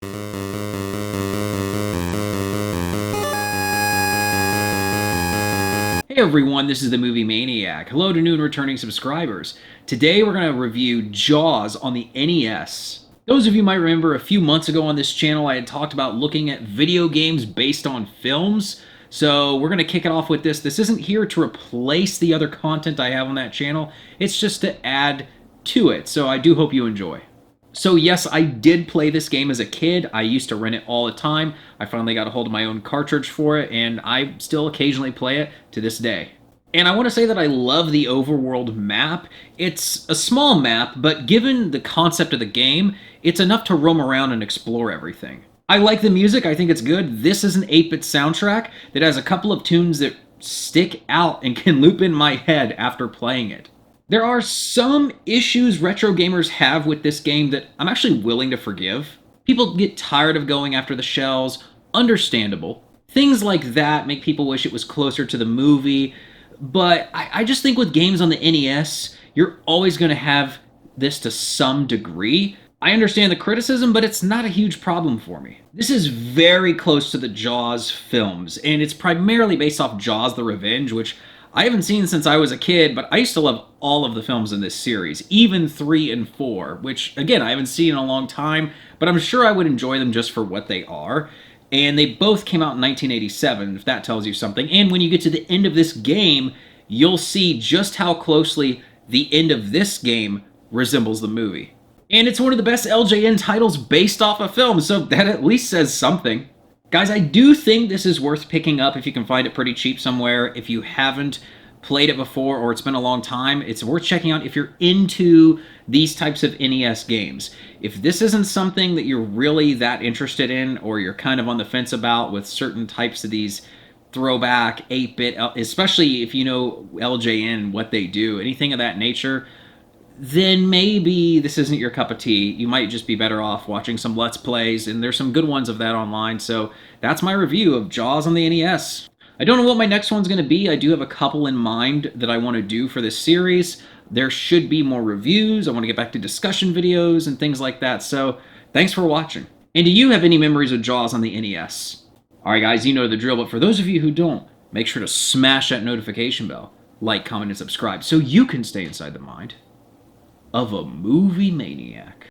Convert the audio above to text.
Hey everyone, this is the Movie Maniac. Hello to new and returning subscribers. Today we're going to review Jaws on the NES. Those of you might remember a few months ago on this channel I had talked about looking at video games based on films. So we're going to kick it off with this. This isn't here to replace the other content I have on that channel. It's just to add to it. So I do hope you enjoy. So yes, I did play this game as a kid. I used to rent it all the time. I finally got a hold of my own cartridge for it, and I still occasionally play it to this day. And I want to say that I love the overworld map. It's a small map, but given the concept of the game, it's enough to roam around and explore everything. I like the music, I think it's good. This is an 8-bit soundtrack that has a couple of tunes that stick out and can loop in my head after playing it. There are some issues retro gamers have with this game that I'm actually willing to forgive. People get tired of going after the shells, understandable. Things like that make people wish it was closer to the movie, but I just think with games on the NES, you're always going to have this to some degree. I understand the criticism, but it's not a huge problem for me. This is very close to the Jaws films, and it's primarily based off Jaws the Revenge, which I haven't seen since I was a kid, but I used to love all of the films in this series, even 3 and 4, which, again, I haven't seen in a long time, but I'm sure I would enjoy them just for what they are. And they both came out in 1987, if that tells you something. And when you get to the end of this game, you'll see just how closely the end of this game resembles the movie. And it's one of the best LJN titles based off a film, so that at least says something. Guys, I do think this is worth picking up if you can find it pretty cheap somewhere. If you haven't played it before or it's been a long time, it's worth checking out if you're into these types of NES games. If this isn't something that you're really that interested in or you're kind of on the fence about with certain types of these throwback 8-bit, especially if you know LJN, what they do, anything of that nature, then maybe this isn't your cup of tea. You might just be better off watching some Let's Plays, and there's some good ones of that online, so that's my review of Jaws on the NES. I don't know what my next one's going to be. I do have a couple in mind that I want to do for this series. There should be more reviews. I want to get back to discussion videos and things like that, so thanks for watching. And do you have any memories of Jaws on the NES? Alright guys, you know the drill, but for those of you who don't, make sure to smash that notification bell, like, comment, and subscribe so you can stay inside the mind of a movie maniac.